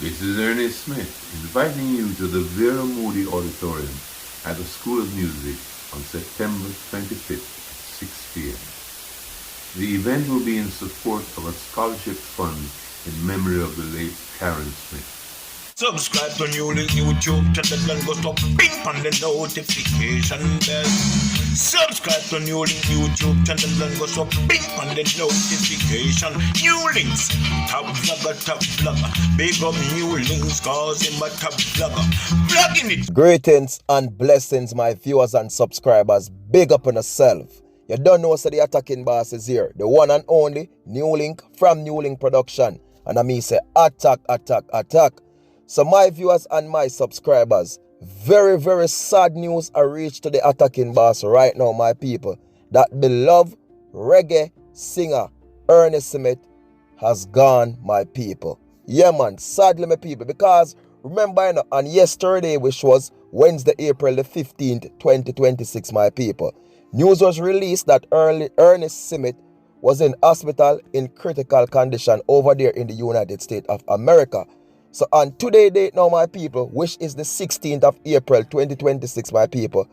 This is Ernie Smith inviting you to the Vera Moody Auditorium at the School of Music on September 25th at 6 p.m. The event will be in support of a scholarship fund in memory of the late Karen Smith. Subscribe to NEWLINK YouTube channel and go to ping on the notification bell. Subscribe to NEWLINK YouTube channel and go to ping on the notification. NEWLINKs, top vlogger. Big up NEWLINKs, cause him a top vlogger. Vlogging it. Greetings and blessings, my viewers and subscribers. Big up on yourself. You don't know, so the attacking boss is here. The one and only NEWLINK from NEWLINK Production. And I mean say attack. So my viewers and my subscribers, very, very sad news are reached to the attacking boss right now, my people. That beloved reggae singer, Ernie Smith, has gone, my people. Yeah, man, sadly, my people, because remember, you know, on yesterday, which was Wednesday, April the 15th, 2026, my people, news was released that Ernie Smith was in hospital in critical condition over there in the United States of America. So on today's date now, my people, which is the 16th of April 2026, my people,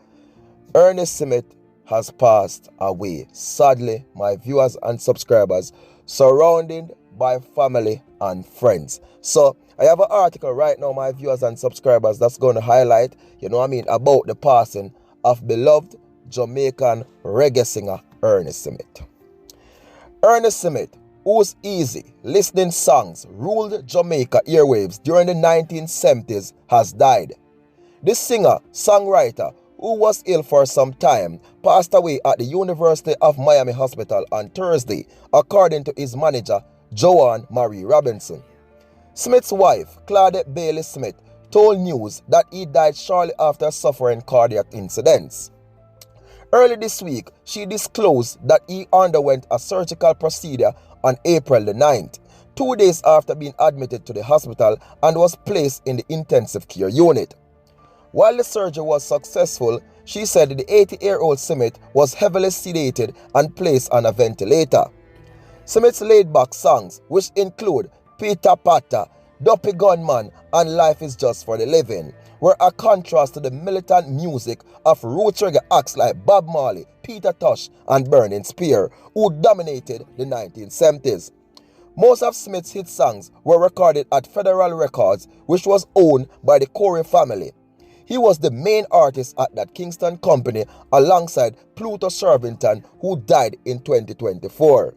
Ernie Smith has passed away. Sadly, my viewers and subscribers, surrounded by family and friends. So I have an article right now, my viewers and subscribers, that's going to highlight, about the passing of beloved Jamaican reggae singer Ernie Smith. Ernie Smith, whose easy listening songs ruled Jamaica airwaves during the 1970s, has died. This singer, songwriter, who was ill for some time, passed away at the University of Miami Hospital on Thursday, according to his manager, Joanne Marie Robinson. Smith's wife, Claudette Bailey Smith, told news that he died shortly after suffering cardiac incidents. Early this week, she disclosed that he underwent a surgical procedure on April the 9th, 2 days after being admitted to the hospital and was placed in the intensive care unit. While the surgery was successful, she said the 80-year-old Smith was heavily sedated and placed on a ventilator. Smith's laid-back songs, which include Peter Patta, Duppy Gunman, and Life is Just for the Living, were a contrast to the militant music of roots reggae acts like Bob Marley, Peter Tosh, and Burning Spear, who dominated the 1970s. Most of Smith's hit songs were recorded at Federal Records, which was owned by the Corey family. He was the main artist at that Kingston company alongside Pluto Shervington, who died in 2024.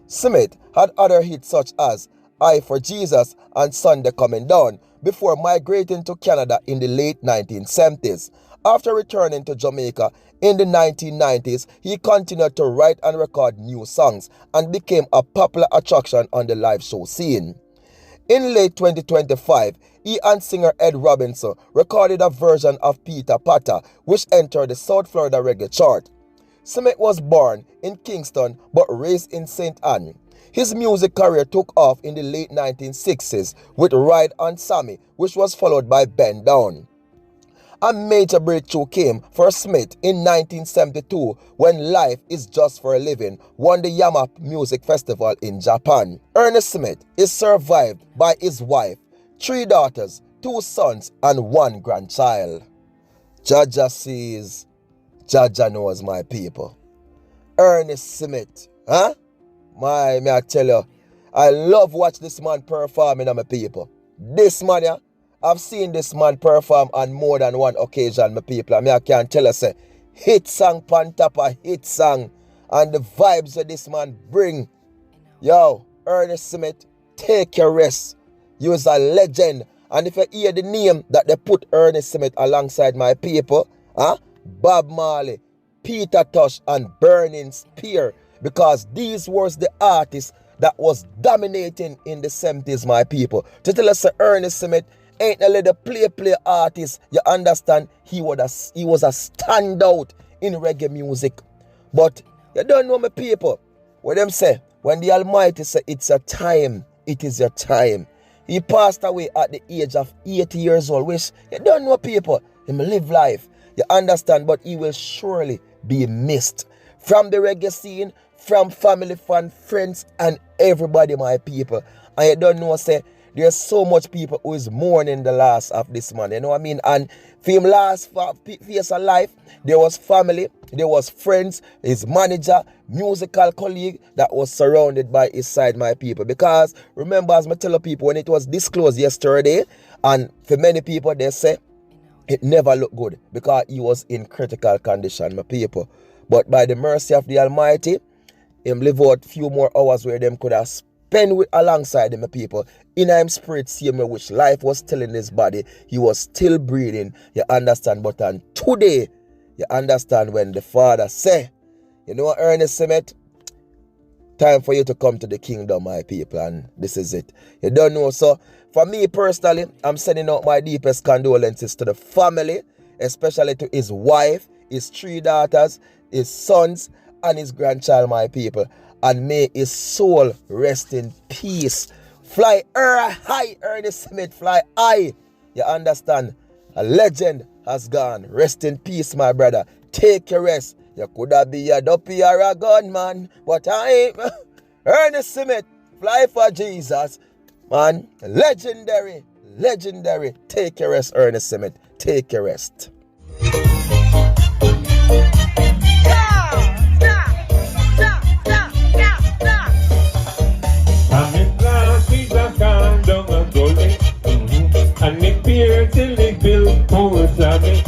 Smith had other hits such as I for Jesus and Sunday Coming Down before migrating to Canada in the late 1970s. After returning to Jamaica in the 1990s, he continued to write and record new songs and became a popular attraction on the live show scene. In late 2025, he and singer Ed Robinson recorded a version of Peter Patta, which entered the South Florida reggae chart. Smith was born in Kingston but raised in St. Anne. His music career took off in the late 1960s with Ride on Sammy, which was followed by Bend Down. A major breakthrough came for Smith in 1972 when Life is Just for a Living won the Yamaha Music Festival in Japan. Ernie Smith is survived by his wife, 3 daughters, 2 sons, and 1 grandchild. Jaja sees, Jaja knows, my people. Ernie Smith, huh? May I tell you, I love watch this man performing, my people. This man, yeah, I've seen this man perform on more than one occasion, my people. I can't tell you, say, hit song pan top of hit song, and the vibes that this man bring. Yo, Ernie Smith, take your rest. You is a legend. And if you hear the name that they put Ernie Smith alongside my people, Bob Marley, Peter Tosh, and Burning Spear, because these was the artists that was dominating in the 70s, my people. To tell us Ernie Smith ain't a little play artist, you understand, he was a standout in reggae music. But you don't know, my people, what them say, when the Almighty say it's a time, it is your time. He passed away at the age of 80 years old, which you don't know, people, he may live life, you understand, but he will surely be missed from the reggae scene, from family, friends, and everybody, my people. And you don't know, say, there's so much people who is mourning the loss of this man, you know what I mean? And for him last phase of life, there was family, there was friends, his manager, musical colleague that was surrounded by his side, my people. Because remember, as I tell people, when it was disclosed yesterday, and for many people they say it never looked good because he was in critical condition, my people. But by the mercy of the Almighty, him live out few more hours where them could have spent with alongside him, my people. In him spirit, same way which life was still in his body, he was still breathing. You understand? But on today, you understand when the Father say, you know what, Ernie Summit? Time for you to come to the kingdom, my people, and this is it. You don't know, so for me personally, I'm sending out my deepest condolences to the family, especially to his wife, his 3 daughters, his sons, and his grandchild, my people. And may his soul rest in peace. Fly high, Ernie Smith, fly high. You understand? A legend has gone. Rest in peace, my brother. Take your rest. You could have been a dopey or a gunman, but I ain't. Ernie Smith, fly for Jesus. Man, legendary. Take your rest, Ernie Smith. Take your rest. And it appears till it built for Sammy.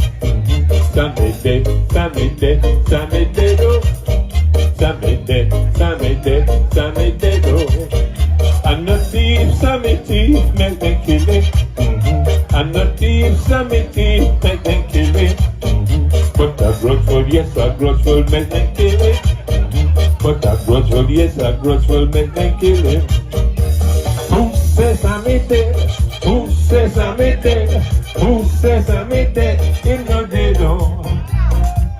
Sammy dead, oh. Sammy dead, oh. And the thief, Sammy thief, make them kill it. And the thief, Sammy thief, make them kill it. But a grudgeful, yes, a grudgeful, make them kill it. But a grudgeful, yes, a grudgeful, make them kill it. Who says Sammy dead? Who says I'm it dead? Who says I'm it dead? In no dead, oh.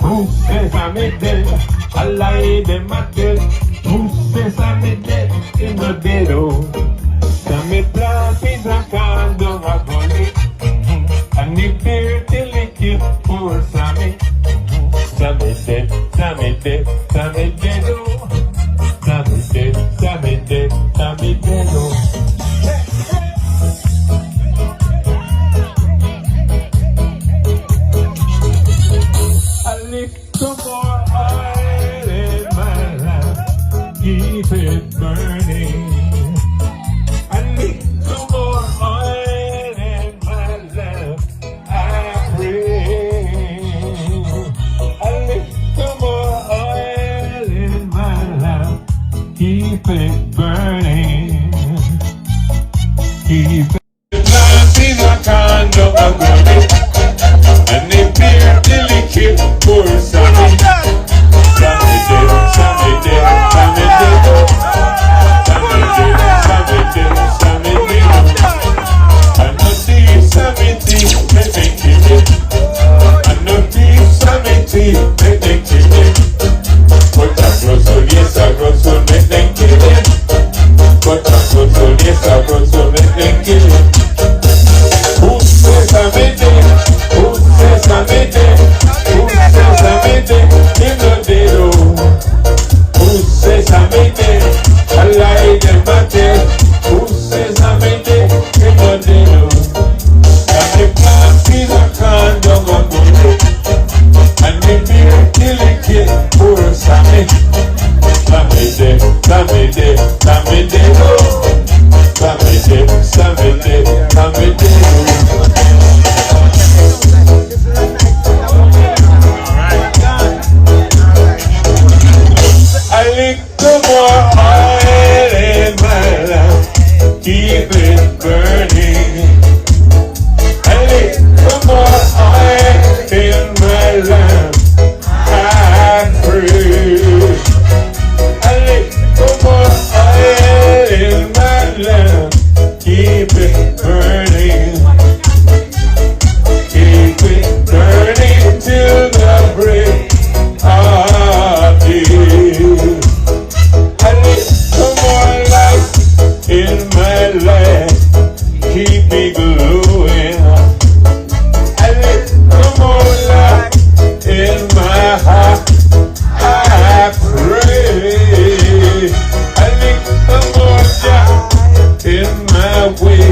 Who says I'm it dead? I lie them at dead. Who says I'm it dead? In no dead, oh. Sammy plant is a candle, a gully. And if they're till it kill poor Sammy. Sammy dead, Sammy dead, Sammy dead, oh. Sammy dead, Sammy dead, Sammy dead, oh. Some more oil in my lamp, keep it burning. I need some more oil in my lamp, I pray. I need some more oil in my lamp, keep it burning. Keep it. The lamp is a candle of burning, and they bear till it kill poor Sammy. Sammy dead, Sammy dead, Sammy dead. Sammy dead, Sammy dead, Sammy dead. And no thief, Sammy thief, make them kill it. And no thief, Sammy thief, make them kill it. But a grudgeful, yes, a grudgeful, make them kill it. But a grudgeful, yes, a grudgeful, make them kill it. Who says Sammy dead? Who says Sammy dead? Who says Sammy dead? In the dead, oh. Who says Sammy dead? I lie them at dead. Who says Sammy dead? In the dead, oh. And the plant is a condom of bullet. And the beer till it kill poor Sammy. Sammy dead, Sammy dead, Sammy dead, oh. Sammy dead, Sammy dead, Sammy dead, oh. I little more oil in my lamp, keep it burning. A little more oil in my lamp, I pray. A little more oil in my lamp, keep it burning. Keep it burning till the break of day. I need some more light in my life, keep me glowing. I need some more light in my heart, I pray. I need some more light in my way,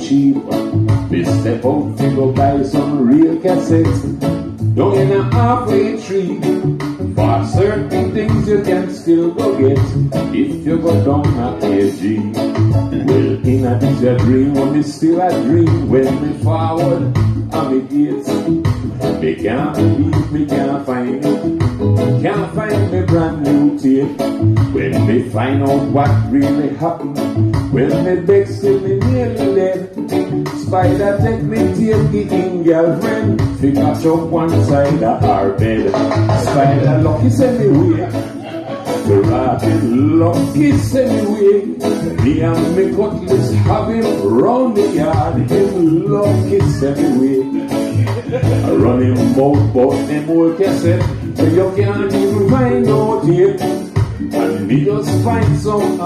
cheap. We step out to go buy some real cassettes. Down in a halfway tree. For certain things you can still go get if you go down a KG. Well, in a this a dream, when me still a dream. When me forward on me gates, me can't believe me can't find it. Can't find me brand new tape. When me find out what really happened, when me beg still me nearly dead. Spider take me tape the in girlfriend, fi catch up one side of our bed. Spider lucky send me way, the rabbit lucky send me way. Me and me cutlass have him round the yard, him lucky send me way. I run him bout them old cassette, so you can't even find no tape. And me just find some